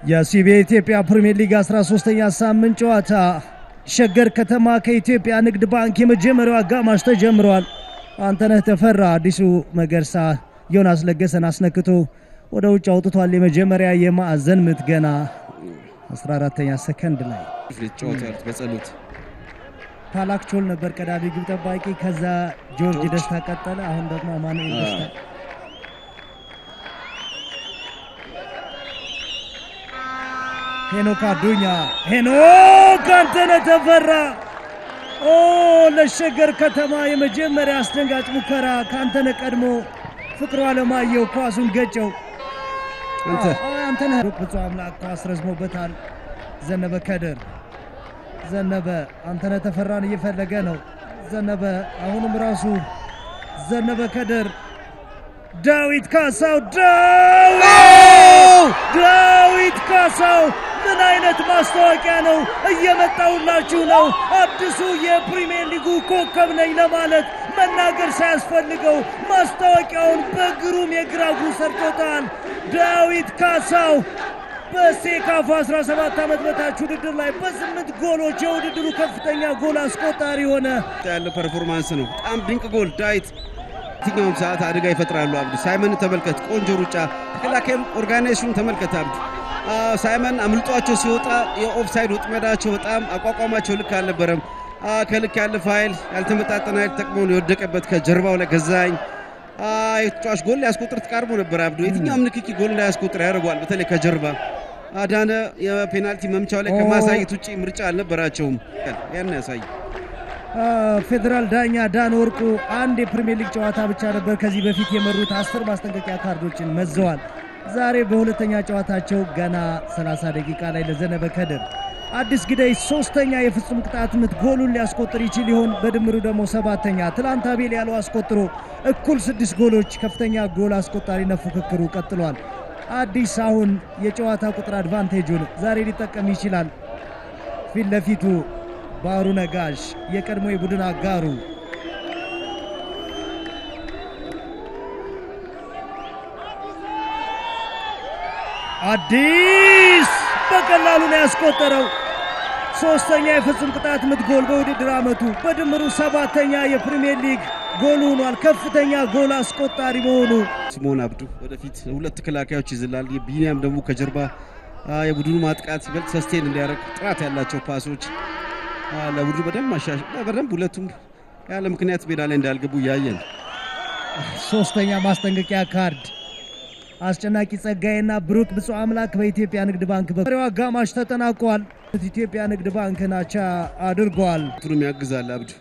የሲቢኤ ኢትዮጵያ ፕሪሚየር ሊግ 13ኛ ሳምንት ጨዋታ ሸገር ከተማ ከኢትዮጵያ ንግድ ባንክ የመጀመሪያው አጋማሽ ተጀምሯል። አንተነህ ተፈራ አዲሱ መገርሳ ዮናስ ለገሰን አስነክቶ ወደ ውጭ አውጥቷል። የመጀመሪያ የማዕዘን ምት ገና 14ኛ ሰከንድ ላይ ጨዋታው በጸሎት ታላክቾል ነበር ቀዳሚ ግብ ጠባቂ። ከዛ ጆርጅ ደስታ ቀጠለ። አሁን ደግሞ ማኑኤል ደስታ ሄኖክ አዱኛ ሄኖክ አንተነህ ተፈራ ለሸገር ከተማ የመጀመሪያ አስደንጋጭ ሙከራ ከአንተነህ ቀድሞ ፍቅሩ አለማየሁ ኳሱን ገጨው። አንተነህ ብፁዕ አምላክ ኳስ ረዝሞበታል። ዘነበ ከድር ዘነበ አንተነህ ተፈራን እየፈለገ ነው። ዘነበ አሁንም ራሱ ዘነበ ከድር ዳዊት ካሳው ዳዊት ካሳው ምን አይነት ማስታወቂያ ነው! እየመጣውላችሁ ነው። አዲሱ የፕሪሚየር ሊጉ ኮከብ ነኝ ለማለት መናገር ሳያስፈልገው ማስታወቂያውን በግሩም የግራ እግሩ ሰርቶታል። ዳዊት ካሳው በሴካፋ 17 ዓመት በታች ውድድር ላይ በ8 ጎሎች የውድድሩ ከፍተኛ ጎል አስቆጣሪ ሆነ። ያለ ፐርፎርማንስ ነው። በጣም ድንቅ ጎል ዳዊት የትኛውም ሰዓት አደጋ ይፈጥራሉ። አብዱ ሳይመን ተመልከት፣ ቆንጆ ሩጫ፣ ተከላካይ ኦርጋናይዜሽን ተመልከት። አብዱ ሳይመን አምልጧቸው ሲወጣ የኦፍሳይድ ወጥመዳቸው በጣም አቋቋማቸው ልክ አልነበረም። ከልክ ያለፈ ኃይል ያልተመጣጠነ ኃይል ተጠቅመው ነው የወደቀበት። ከጀርባው ላይ ገዛኝ የተጫዋች ጎል ሊያስቆጥር ተቃርቦ ነበር። አብዱ የትኛውም ንክኪ ጎል እንዳያስቆጥር ያደርገዋል። በተለይ ከጀርባ አዳነ የፔናልቲ መምቻው ላይ ከማሳየት ውጪ ምርጫ አልነበራቸውም። ያን ያሳይ ፌዴራል ዳኛ ዳን ወርቁ አንድ የፕሪሚየር ሊግ ጨዋታ ብቻ ነበር ከዚህ በፊት የመሩት 10 ማስጠንቀቂያ ካርዶችን መዘዋል። ዛሬ በሁለተኛ ጨዋታቸው ገና 30 ደቂቃ ላይ ለዘነበ ከድር አዲስ ግዳይ ሶስተኛ የፍጹም ቅጣት ምት ጎሉን ሊያስቆጥር ይችል ይሆን? በድምሩ ደግሞ 7ኛ። ትላንት አቤል ያለው አስቆጥሮ እኩል 6 ጎሎች ከፍተኛ ጎል አስቆጣሪነት ፉክክሩ ቀጥሏል። አዲስ አሁን የጨዋታ ቁጥር አድቫንቴጁን ዛሬ ሊጠቀም ይችላል። ፊት ለፊቱ ባህሩ ነጋሽ የቀድሞ የቡድን አጋሩ አዲስ በቀላሉ ነው ያስቆጠረው። ሶስተኛ የፍጹም ቅጣት ምት ጎል በውድድር ዓመቱ በድምሩ 7ኛ የፕሪሚየር ሊግ ጎል ሆኗል። ከፍተኛ ጎል አስቆጣሪ መሆኑ ስሞን አብዱ ወደፊት ሁለት ተከላካዮች ይዝላል። ቢኒያም ደግሞ ከጀርባ የቡድኑ ማጥቃት ይበልጥ ሰስቴን እንዲያደርግ ጥራት ያላቸው ፓሶች ለቡድኑ በደንብ ሁለቱም ያለ ምክንያት ሜዳ ላይ እንዳልገቡ ያየን። ሶስተኛ ማስጠንቀቂያ ካርድ አስጨናቂ ጸጋዬና ብሩክ ብፁዕ አምላክ በኢትዮጵያ ንግድ ባንክ በመሪው አጋማሽ ተጠናቋል። ኢትዮጵያ ንግድ ባንክን አቻ አድርጓል። ሁሉም ያግዛል። አብዱ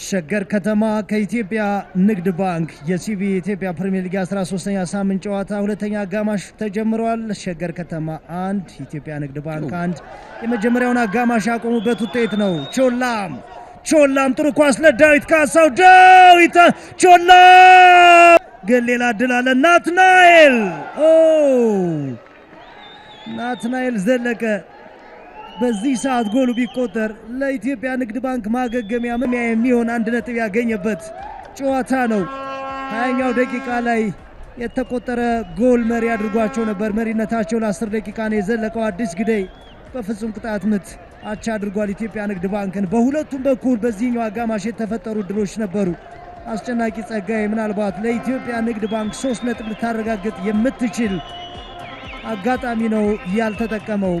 ሸገር ከተማ ከኢትዮጵያ ንግድ ባንክ የሲቢኤ ኢትዮጵያ ፕሪሚየር ሊግ 13ኛ ሳምንት ጨዋታ ሁለተኛ አጋማሽ ተጀምሯል። ሸገር ከተማ 1 ኢትዮጵያ ንግድ ባንክ 1 የመጀመሪያውን አጋማሽ ያቆሙበት ውጤት ነው። ቾላም ጥሩ ኳስ ለዳዊት ካሳው ዳዊት ቾላም ግን ሌላ ድል አለ። ናትናኤል ዘለቀ በዚህ ሰዓት ጎሉ ቢቆጠር ለኢትዮጵያ ንግድ ባንክ ማገገሚያ የሚሆን 1 ነጥብ ያገኘበት ጨዋታ ነው። 20ኛው ደቂቃ ላይ የተቆጠረ ጎል መሪ አድርጓቸው ነበር። መሪነታቸው ለ10 ደቂቃ ነው የዘለቀው። አዲስ ግዳይ በፍጹም ቅጣት ምት አቻ አድርጓል ኢትዮጵያ ንግድ ባንክን። በሁለቱም በኩል በዚህኛው አጋማሽ የተፈጠሩ ድሎች ነበሩ። አስጨናቂ ጸጋዬ ምናልባት ለኢትዮጵያ ንግድ ባንክ 3 ነጥብ ልታረጋግጥ የምትችል አጋጣሚ ነው ያልተጠቀመው።